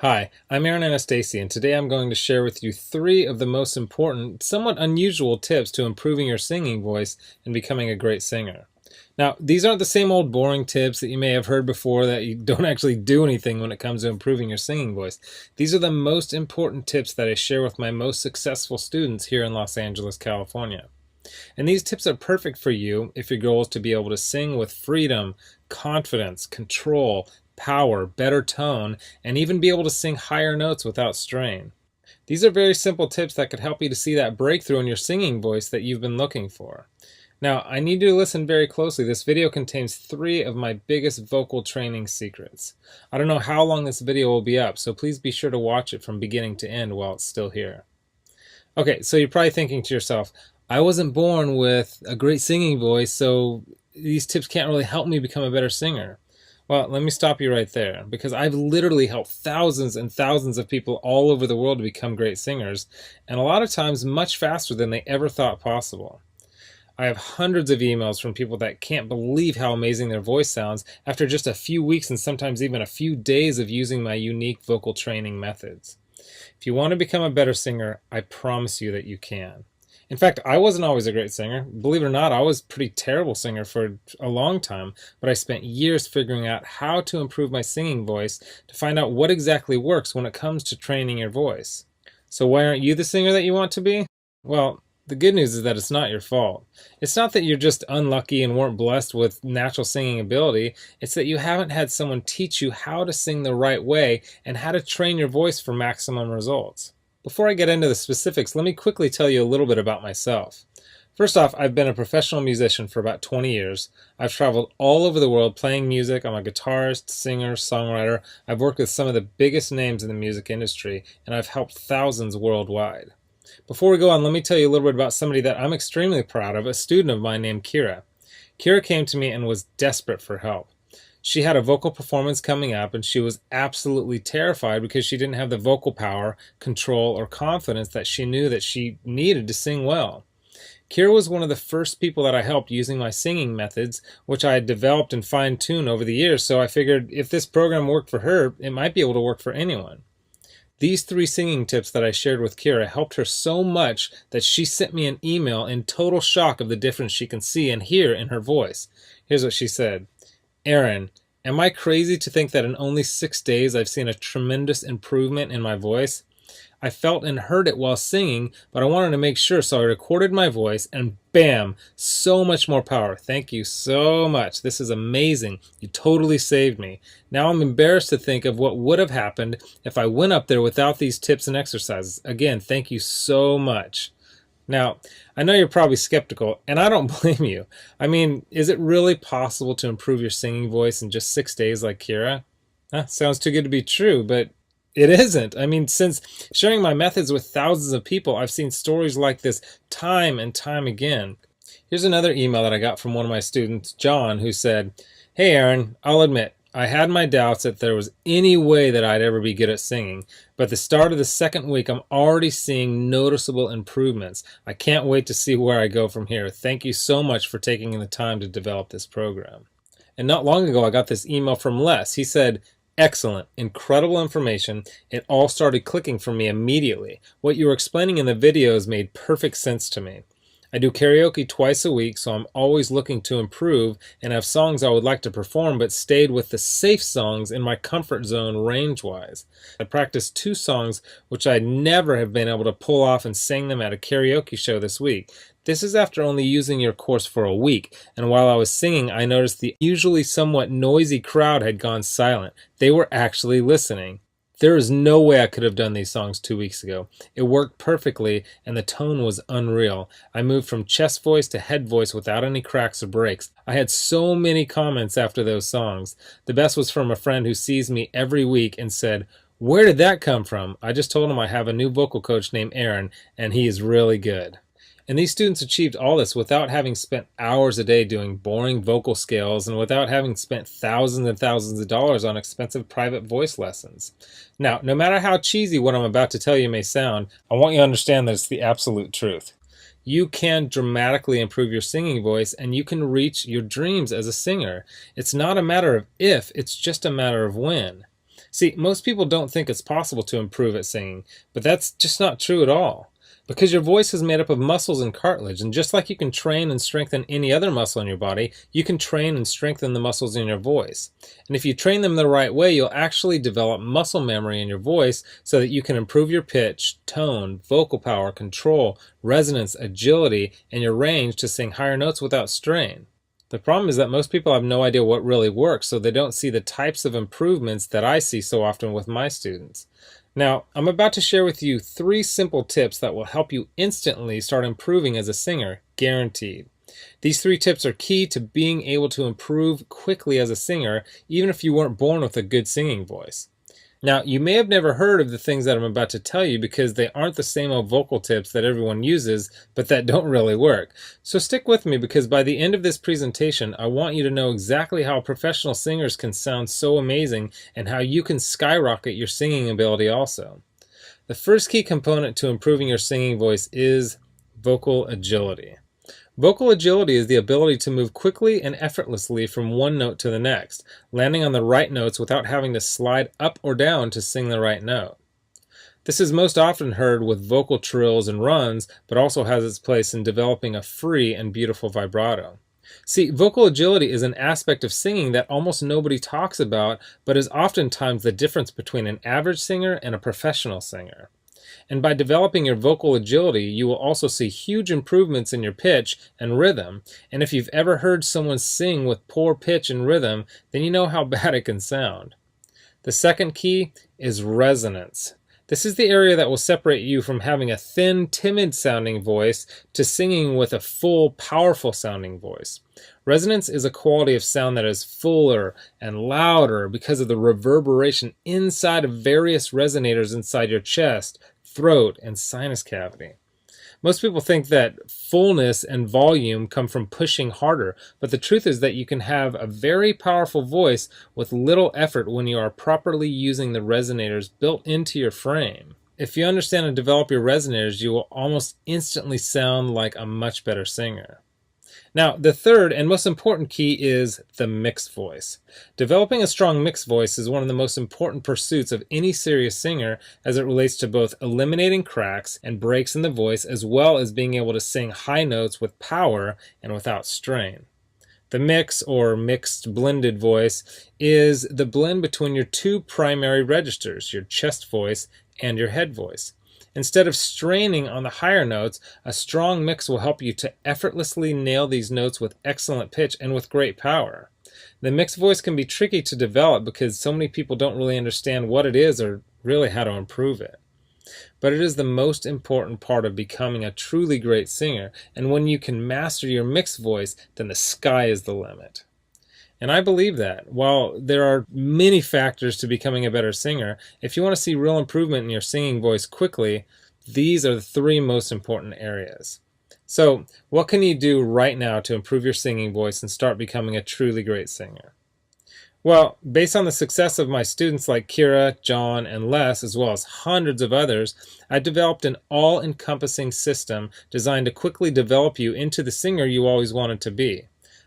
Hi, I'm Aaron Anastasi, and today I'm going to share with you three of the most important, somewhat unusual tips to improving your singing voice and becoming a great singer. Now, these aren't the same old boring tips that you may have heard before that you don't actually do anything when it comes to improving your singing voice. These are the most important tips that I share with my most successful students here in Los Angeles, California. And these tips are perfect for you if your goal is to be able to sing with freedom, confidence, control, power, better tone, and even be able to sing higher notes without strain. These are very simple tips that could help you to see that breakthrough in your singing voice that you've been looking for. Now, I need you to listen very closely. This video contains three of my biggest vocal training secrets. I don't know how long this video will be up, so please be sure to watch it from beginning to end while it's still here. Okay, so you're probably thinking to yourself, I wasn't born with a great singing voice, so these tips can't really help me become a better singer. Well, let me stop you right there, because I've literally helped thousands and thousands of people all over the world to become great singers, and a lot of times much faster than they ever thought possible. I have hundreds of emails from people that can't believe how amazing their voice sounds after just a few weeks and sometimes even a few days of using my unique vocal training methods. If you want to become a better singer, I promise you that you can. In fact, I wasn't always a great singer. Believe it or not, I was a pretty terrible singer for a long time, but I spent years figuring out how to improve my singing voice to find out what exactly works when it comes to training your voice. So why aren't you the singer that you want to be? Well, the good news is that it's not your fault. It's not that you're just unlucky and weren't blessed with natural singing ability. It's that you haven't had someone teach you how to sing the right way and how to train your voice for maximum results. Before I get into the specifics, let me quickly tell you a little bit about myself. First off, I've been a professional musician for about 20 years. I've traveled all over the world playing music. I'm a guitarist, singer, songwriter. I've worked with some of the biggest names in the music industry, and I've helped thousands worldwide. Before we go on, let me tell you a little bit about somebody that I'm extremely proud of, a student of mine named Kira. Kira came to me and was desperate for help. She had a vocal performance coming up, and she was absolutely terrified because she didn't have the vocal power, control, or confidence that she knew that she needed to sing well. Kira was one of the first people that I helped using my singing methods, which I had developed and fine-tuned over the years, so I figured if this program worked for her, it might be able to work for anyone. These three singing tips that I shared with Kira helped her so much that she sent me an email in total shock of the difference she can see and hear in her voice. Here's what she said. Aaron, am I crazy to think that in only 6 days I've seen a tremendous improvement in my voice? I felt and heard it while singing, but I wanted to make sure, so I recorded my voice, and bam, so much more power. Thank you so much. This is amazing. You totally saved me. Now I'm embarrassed to think of what would have happened if I went up there without these tips and exercises. Again, thank you so much. Now, I know you're probably skeptical, and I don't blame you. I mean, is it really possible to improve your singing voice in just 6 days like Kira? Sounds too good to be true, but it isn't. I mean, since sharing my methods with thousands of people, I've seen stories like this time and time again. Here's another email that I got from one of my students, John, who said, Hey Aaron, I'll admit, I had my doubts that there was any way that I'd ever be good at singing, but at the start of the second week, I'm already seeing noticeable improvements. I can't wait to see where I go from here. Thank you so much for taking the time to develop this program. And not long ago, I got this email from Les. He said, Excellent, incredible information. It all started clicking for me immediately. What you were explaining in the videos made perfect sense to me. I do karaoke twice a week, so I'm always looking to improve and have songs I would like to perform, but stayed with the safe songs in my comfort zone range-wise. I practiced 2 songs which I'd never have been able to pull off and sang them at a karaoke show this week. This is after only using your course for a week, and while I was singing, I noticed the usually somewhat noisy crowd had gone silent. They were actually listening. There is no way I could have done these songs 2 weeks ago. It worked perfectly, and the tone was unreal. I moved from chest voice to head voice without any cracks or breaks. I had so many comments after those songs. The best was from a friend who sees me every week and said, Where did that come from? I just told him I have a new vocal coach named Aaron, and he is really good. And these students achieved all this without having spent hours a day doing boring vocal scales and without having spent thousands and thousands of dollars on expensive private voice lessons. Now, no matter how cheesy what I'm about to tell you may sound, I want you to understand that it's the absolute truth. You can dramatically improve your singing voice, and you can reach your dreams as a singer. It's not a matter of if, it's just a matter of when. See, most people don't think it's possible to improve at singing, but that's just not true at all. Because your voice is made up of muscles and cartilage, and just like you can train and strengthen any other muscle in your body, you can train and strengthen the muscles in your voice. And if you train them the right way, you'll actually develop muscle memory in your voice so that you can improve your pitch, tone, vocal power, control, resonance, agility, and your range to sing higher notes without strain. The problem is that most people have no idea what really works, so they don't see the types of improvements that I see so often with my students. Now, I'm about to share with you 3 simple tips that will help you instantly start improving as a singer, guaranteed. These 3 tips are key to being able to improve quickly as a singer, even if you weren't born with a good singing voice. Now, you may have never heard of the things that I'm about to tell you because they aren't the same old vocal tips that everyone uses, but that don't really work. So stick with me because by the end of this presentation, I want you to know exactly how professional singers can sound so amazing and how you can skyrocket your singing ability also. The first key component to improving your singing voice is vocal agility. Vocal agility is the ability to move quickly and effortlessly from one note to the next, landing on the right notes without having to slide up or down to sing the right note. This is most often heard with vocal trills and runs, but also has its place in developing a free and beautiful vibrato. See, vocal agility is an aspect of singing that almost nobody talks about, but is oftentimes the difference between an average singer and a professional singer. And by developing your vocal agility, you will also see huge improvements in your pitch and rhythm. And if you've ever heard someone sing with poor pitch and rhythm, then you know how bad it can sound. The second key is resonance. This is the area that will separate you from having a thin, timid-sounding voice to singing with a full, powerful-sounding voice. Resonance is a quality of sound that is fuller and louder because of the reverberation inside of various resonators inside your chest, throat, and sinus cavity. Most people think that fullness and volume come from pushing harder, but the truth is that you can have a very powerful voice with little effort when you are properly using the resonators built into your frame. If you understand and develop your resonators, you will almost instantly sound like a much better singer. Now, the third and most important key is the mixed voice. Developing a strong mixed voice is one of the most important pursuits of any serious singer as it relates to both eliminating cracks and breaks in the voice as well as being able to sing high notes with power and without strain. The mix, or mixed blended voice, is the blend between your 2 primary registers, your chest voice and your head voice. Instead of straining on the higher notes, a strong mix will help you to effortlessly nail these notes with excellent pitch and with great power. The mixed voice can be tricky to develop because so many people don't really understand what it is or really how to improve it. But it is the most important part of becoming a truly great singer, and when you can master your mixed voice, then the sky is the limit. And I believe that. While there are many factors to becoming a better singer, if you want to see real improvement in your singing voice quickly, these are the 3 most important areas. So, what can you do right now to improve your singing voice and start becoming a truly great singer? Well, based on the success of my students like Kira, John, and Les, as well as hundreds of others, I developed an all-encompassing system designed to quickly develop you into the singer you always wanted to be.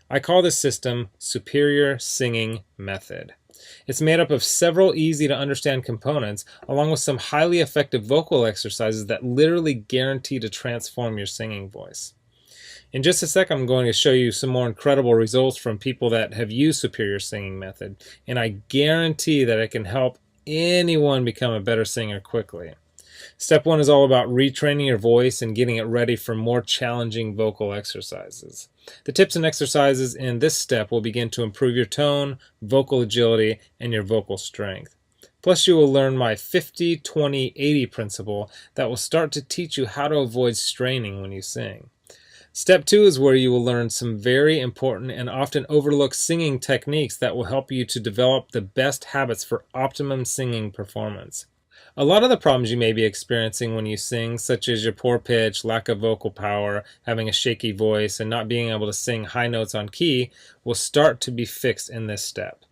I call this system Superior Singing Method. It's made up of several easy-to-understand components, along with some highly effective vocal exercises that literally guarantee to transform your singing voice. In just a sec, I'm going to show you some more incredible results from people that have used Superior Singing Method, and I guarantee that it can help anyone become a better singer quickly. Step 1 is all about retraining your voice and getting it ready for more challenging vocal exercises. The tips and exercises in this step will begin to improve your tone, vocal agility, and your vocal strength. Plus, you will learn my 50-20-80 principle that will start to teach you how to avoid straining when you sing. Step 2 is where you will learn some very important and often overlooked singing techniques that will help you to develop the best habits for optimum singing performance. A lot of the problems you may be experiencing when you sing, such as your poor pitch, lack of vocal power, having a shaky voice, and not being able to sing high notes on key, will start to be fixed in this step.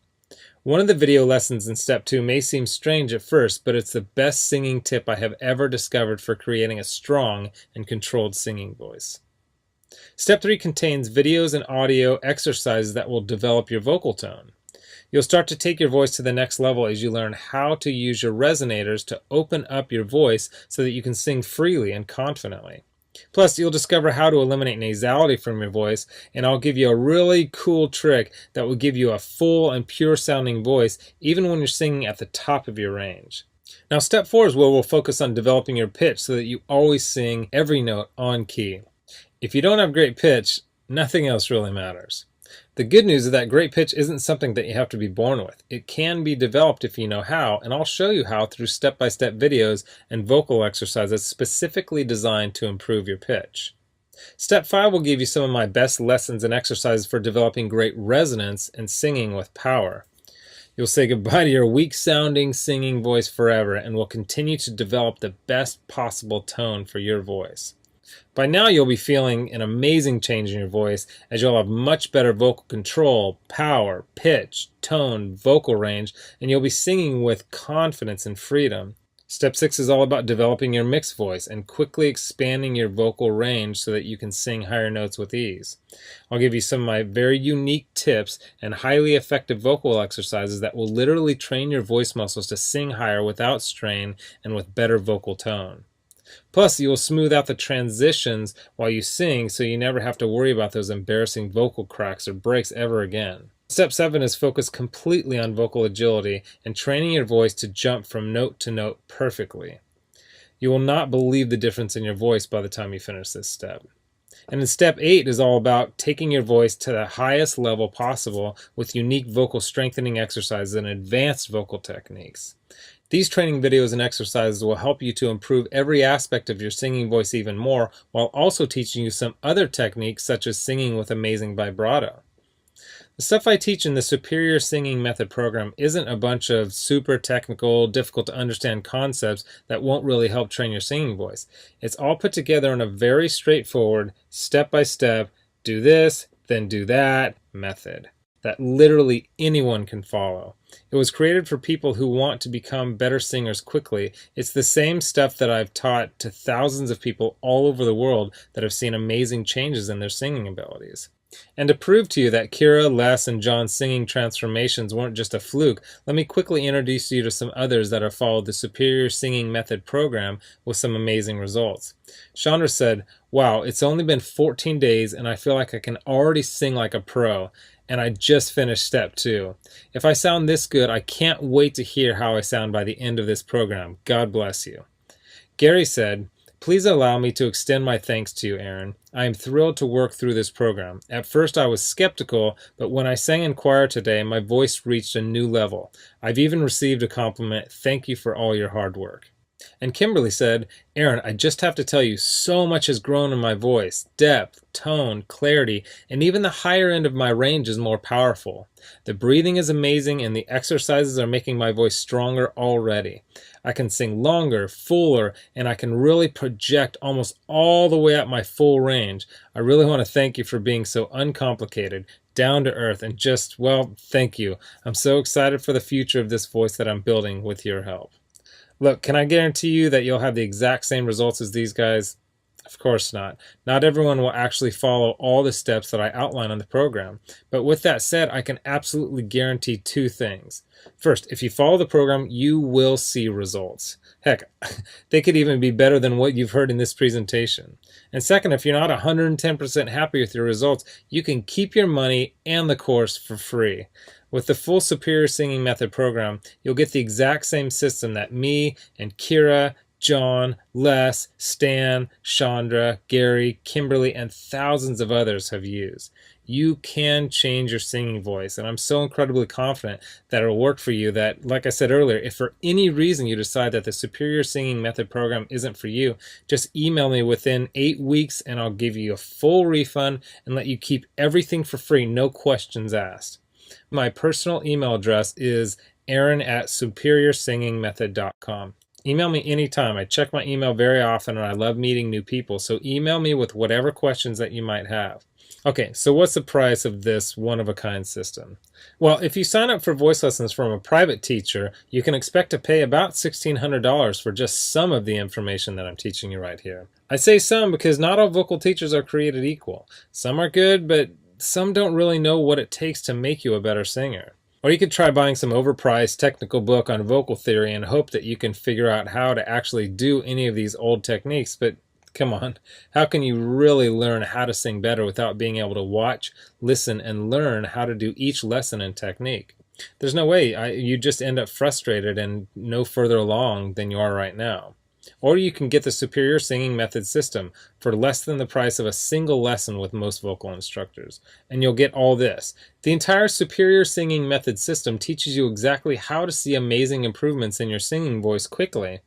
One of the video lessons in Step 2 may seem strange at first, but it's the best singing tip I have ever discovered for creating a strong and controlled singing voice. Step 3 contains videos and audio exercises that will develop your vocal tone. You'll start to take your voice to the next level as you learn how to use your resonators to open up your voice so that you can sing freely and confidently. Plus, you'll discover how to eliminate nasality from your voice, and I'll give you a really cool trick that will give you a full and pure sounding voice even when you're singing at the top of your range. Now, step 4 is where we'll focus on developing your pitch so that you always sing every note on key. If you don't have great pitch, nothing else really matters. The good news is that great pitch isn't something that you have to be born with. It can be developed if you know how, and I'll show you how through step-by-step videos and vocal exercises specifically designed to improve your pitch. Step 5 will give you some of my best lessons and exercises for developing great resonance and singing with power. You'll say goodbye to your weak-sounding singing voice forever and will continue to develop the best possible tone for your voice. By now you'll be feeling an amazing change in your voice as you'll have much better vocal control, power, pitch, tone, vocal range, and you'll be singing with confidence and freedom. Step 6 is all about developing your mixed voice and quickly expanding your vocal range so that you can sing higher notes with ease. I'll give you some of my very unique tips and highly effective vocal exercises that will literally train your voice muscles to sing higher without strain and with better vocal tone. Plus, you will smooth out the transitions while you sing so you never have to worry about those embarrassing vocal cracks or breaks ever again. Step 7 is focused completely on vocal agility and training your voice to jump from note to note perfectly. You will not believe the difference in your voice by the time you finish this step. And then step 8 is all about taking your voice to the highest level possible with unique vocal strengthening exercises and advanced vocal techniques. These training videos and exercises will help you to improve every aspect of your singing voice even more, while also teaching you some other techniques such as singing with amazing vibrato. The stuff I teach in the Superior Singing Method program isn't a bunch of super technical, difficult to understand concepts that won't really help train your singing voice. It's all put together in a very straightforward, step-by-step, do this, then do that method that literally anyone can follow. It was created for people who want to become better singers quickly. It's the same stuff that I've taught to thousands of people all over the world that have seen amazing changes in their singing abilities. And to prove to you that Kira, Les, and John's singing transformations weren't just a fluke, let me quickly introduce you to some others that have followed the Superior Singing Method program with some amazing results. Chandra said, "Wow, it's only been 14 days and I feel like I can already sing like a pro. And I just finished step 2. If I sound this good, I can't wait to hear how I sound by the end of this program. God bless you." Gary said, "Please allow me to extend my thanks to you, Aaron. I am thrilled to work through this program. At first I was skeptical, but when I sang in choir today, my voice reached a new level. I've even received a compliment. Thank you for all your hard work." And Kimberly said, "Aaron, I just have to tell you, so much has grown in my voice. Depth, tone, clarity, and even the higher end of my range is more powerful. The breathing is amazing and the exercises are making my voice stronger already. I can sing longer, fuller, and I can really project almost all the way up my full range. I really want to thank you for being so uncomplicated, down to earth, and just, well, thank you. I'm so excited for the future of this voice that I'm building with your help." Look, can I guarantee you that you'll have the exact same results as these guys? Of course not. Not everyone will actually follow all the steps that I outline on the program. But with that said, I can absolutely guarantee 2 things. First, if you follow the program, you will see results. Heck, they could even be better than what you've heard in this presentation. And second, if you're not 110% happy with your results, you can keep your money and the course for free. With the full Superior Singing Method program, you'll get the exact same system that me and Kira, John, Les, Stan, Chandra, Gary, Kimberly, and thousands of others have used. You can change your singing voice, and I'm so incredibly confident that it'll work for you that, like I said earlier, if for any reason you decide that the Superior Singing Method program isn't for you, just email me within 8 weeks and I'll give you a full refund and let you keep everything for free, no questions asked. My personal email address is aaron@superiorsingingmethod.com. Email me anytime. I check my email very often and I love meeting new people, so email me with whatever questions that you might have. Okay, so what's the price of this one-of-a-kind system? Well, if you sign up for voice lessons from a private teacher, you can expect to pay about $1,600 for just some of the information that I'm teaching you right here. I say some because not all vocal teachers are created equal. Some are good, but some don't really know what it takes to make you a better singer. Or you could try buying some overpriced technical book on vocal theory and hope that you can figure out how to actually do any of these old techniques, but come on, how can you really learn how to sing better without being able to watch, listen, and learn how to do each lesson and technique? There's no way. You just end up frustrated and no further along than you are right now. Or you can get the Superior Singing Method system for less than the price of a single lesson with most vocal instructors. And you'll get all this. The entire Superior Singing Method system teaches you exactly how to see amazing improvements in your singing voice quickly.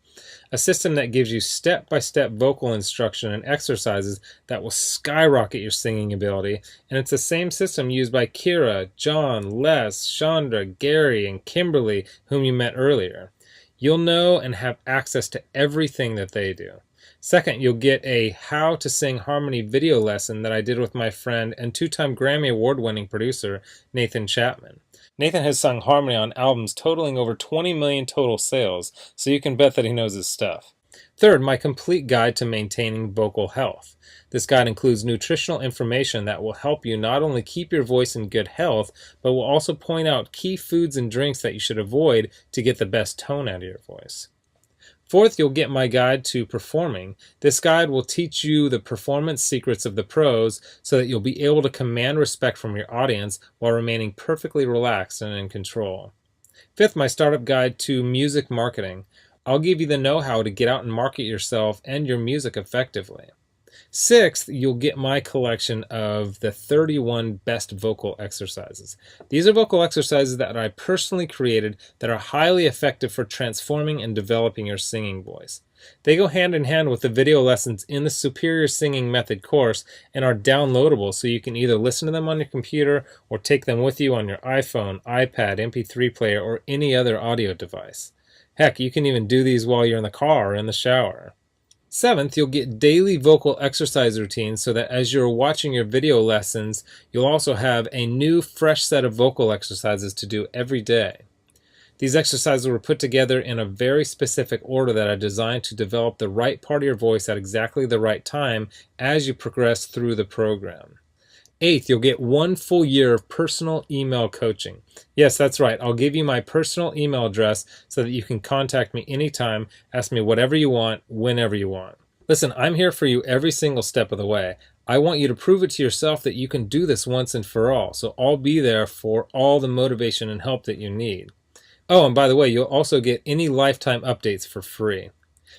A system that gives you step-by-step vocal instruction and exercises that will skyrocket your singing ability. And it's the same system used by Kira, John, Les, Chandra, Gary, and Kimberly, whom you met earlier. You'll know and have access to everything that they do. Second, you'll get a How to Sing Harmony video lesson that I did with my friend and two-time Grammy Award-winning producer, Nathan Chapman. Nathan has sung harmony on albums totaling over 20 million total sales, so you can bet that he knows his stuff. Third, my complete guide to maintaining vocal health. This guide includes nutritional information that will help you not only keep your voice in good health, but will also point out key foods and drinks that you should avoid to get the best tone out of your voice. Fourth, you'll get my guide to performing. This guide will teach you the performance secrets of the pros so that you'll be able to command respect from your audience while remaining perfectly relaxed and in control. Fifth, my startup guide to music marketing. I'll give you the know-how to get out and market yourself and your music effectively. Sixth, you'll get my collection of the 31 best vocal exercises. These are vocal exercises that I personally created that are highly effective for transforming and developing your singing voice. They go hand in hand with the video lessons in the Superior Singing Method course and are downloadable, so you can either listen to them on your computer or take them with you on your iPhone, iPad, MP3 player, or any other audio device. Heck, you can even do these while you're in the car or in the shower. Seventh, you'll get daily vocal exercise routines so that as you're watching your video lessons, you'll also have a new, fresh set of vocal exercises to do every day. These exercises were put together in a very specific order that are designed to develop the right part of your voice at exactly the right time as you progress through the program. Eighth, you'll get 1 full year of personal email coaching. Yes, that's right. I'll give you my personal email address so that you can contact me anytime, ask me whatever you want, whenever you want. Listen, I'm here for you every single step of the way. I want you to prove it to yourself that you can do this once and for all, so I'll be there for all the motivation and help that you need. Oh, and by the way, you'll also get any lifetime updates for free.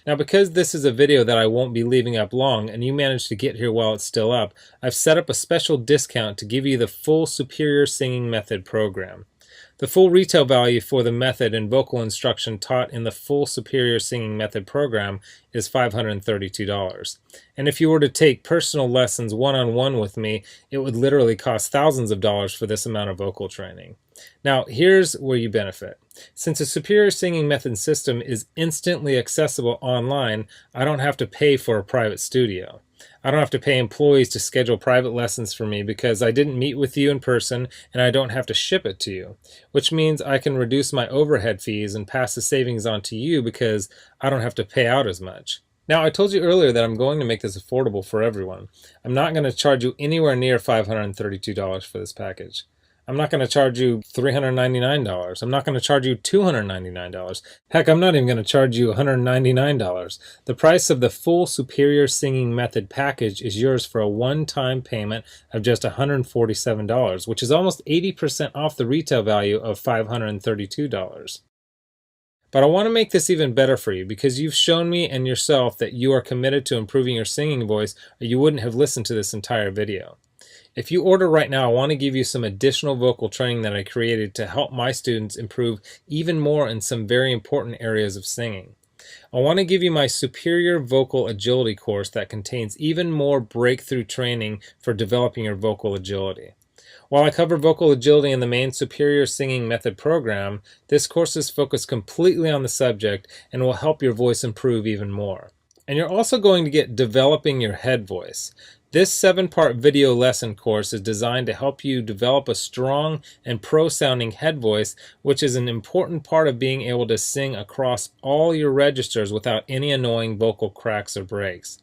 Now, because this is a video that I won't be leaving up long and you managed to get here while it's still up, I've set up a special discount to give you the full Superior Singing Method program. The full retail value for the method and vocal instruction taught in the full Superior Singing Method program is $532. And if you were to take personal lessons one-on-one with me, it would literally cost thousands of dollars for this amount of vocal training. Now, here's where you benefit. Since the Superior Singing Method system is instantly accessible online, I don't have to pay for a private studio. I don't have to pay employees to schedule private lessons for me because I didn't meet with you in person, and I don't have to ship it to you, which means I can reduce my overhead fees and pass the savings on to you because I don't have to pay out as much. Now, I told you earlier that I'm going to make this affordable for everyone. I'm not going to charge you anywhere near $532 for this package. I'm not going to charge you $399. I'm not going to charge you $299. Heck, I'm not even going to charge you $199. The price of the full Superior Singing Method package is yours for a one-time payment of just $147, which is almost 80% off the retail value of $532. But I want to make this even better for you because you've shown me and yourself that you are committed to improving your singing voice, or you wouldn't have listened to this entire video. If you order right now, I want to give you some additional vocal training that I created to help my students improve even more in some very important areas of singing. I want to give you my Superior Vocal Agility course that contains even more breakthrough training for developing your vocal agility. While I cover vocal agility in the main Superior Singing Method program, this course is focused completely on the subject and will help your voice improve even more. And you're also going to get Developing Your Head Voice. This 7-part video lesson course is designed to help you develop a strong and pro-sounding head voice, which is an important part of being able to sing across all your registers without any annoying vocal cracks or breaks.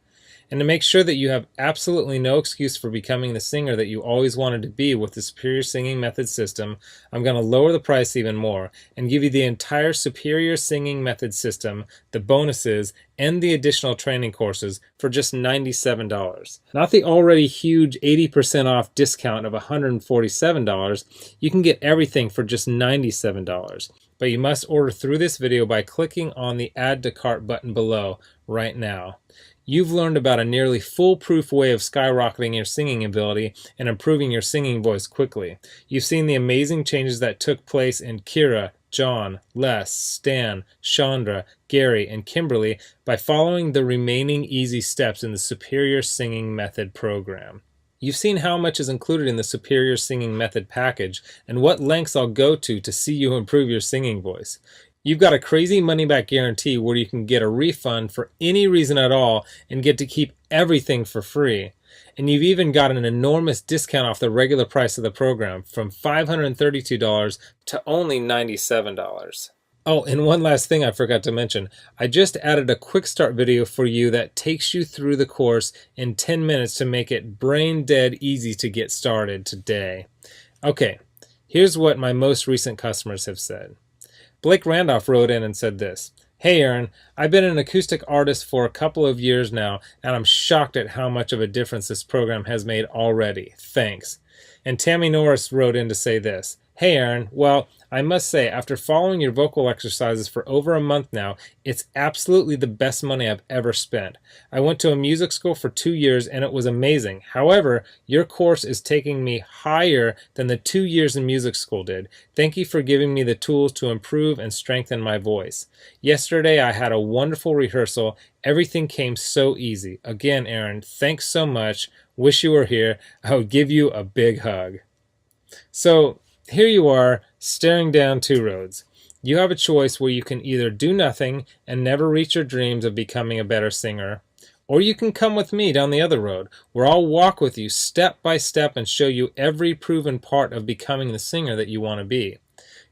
And to make sure that you have absolutely no excuse for becoming the singer that you always wanted to be with the Superior Singing Method system, I'm going to lower the price even more and give you the entire Superior Singing Method system, the bonuses, and the additional training courses for just $97. Not the already huge 80% off discount of $147. You can get everything for just $97. But you must order through this video by clicking on the Add to Cart button below right now. You've learned about a nearly foolproof way of skyrocketing your singing ability and improving your singing voice quickly. You've seen the amazing changes that took place in Kira, John, Les, Stan, Chandra, Gary, and Kimberly by following the remaining easy steps in the Superior Singing Method program. You've seen how much is included in the Superior Singing Method package and what lengths I'll go to see you improve your singing voice. You've got a crazy money-back guarantee where you can get a refund for any reason at all and get to keep everything for free. And you've even got an enormous discount off the regular price of the program from $532 to only $97. Oh, and one last thing I forgot to mention. I just added a quick start video for you that takes you through the course in 10 minutes to make it brain dead easy to get started today. Okay, here's what my most recent customers have said. Blake Randolph wrote in and said this: "Hey Aaron, I've been an acoustic artist for a couple of years now, and I'm shocked at how much of a difference this program has made already. Thanks." And Tammy Norris wrote in to say this: "Hey Aaron, well, I must say, after following your vocal exercises for over a month now, it's absolutely the best money I've ever spent. I went to a music school for 2 years and it was amazing. However, your course is taking me higher than the 2 years in music school did. Thank you for giving me the tools to improve and strengthen my voice. Yesterday I had a wonderful rehearsal. Everything came so easy. Again, Aaron, thanks so much. Wish you were here. I would give you a big hug." So here you are, staring down two roads. You have a choice where you can either do nothing and never reach your dreams of becoming a better singer, or you can come with me down the other road, where I'll walk with you step by step and show you every proven part of becoming the singer that you want to be.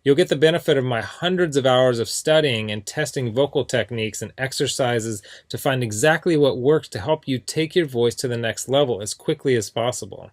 You'll get the benefit of my hundreds of hours of studying and testing vocal techniques and exercises to find exactly what works to help you take your voice to the next level as quickly as possible.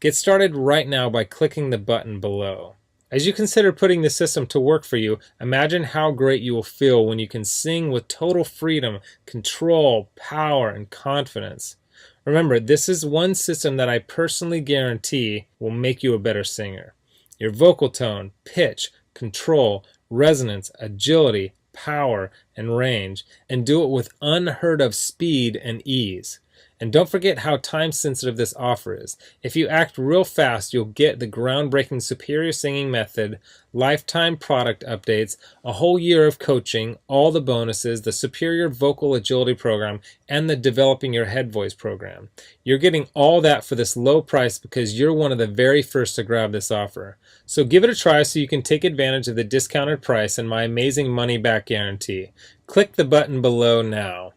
Get started right now by clicking the button below. As you consider putting the system to work for you, imagine how great you will feel when you can sing with total freedom, control, power, and confidence. Remember, this is one system that I personally guarantee will make you a better singer. Your vocal tone, pitch, control, resonance, agility, power, and range, and do it with unheard of speed and ease. And don't forget how time-sensitive this offer is. If you act real fast, you'll get the groundbreaking Superior Singing Method, lifetime product updates, a whole year of coaching, all the bonuses, the Superior Vocal Agility Program, and the Developing Your Head Voice program. You're getting all that for this low price because you're one of the very first to grab this offer. So give it a try so you can take advantage of the discounted price and my amazing money-back guarantee. Click the button below now.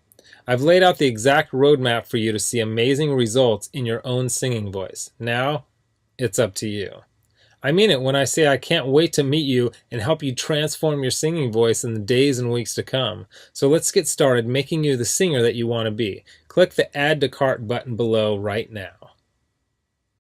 I've laid out the exact roadmap for you to see amazing results in your own singing voice. Now, it's up to you. I mean it when I say I can't wait to meet you and help you transform your singing voice in the days and weeks to come. So let's get started making you the singer that you want to be. Click the Add to Cart button below right now.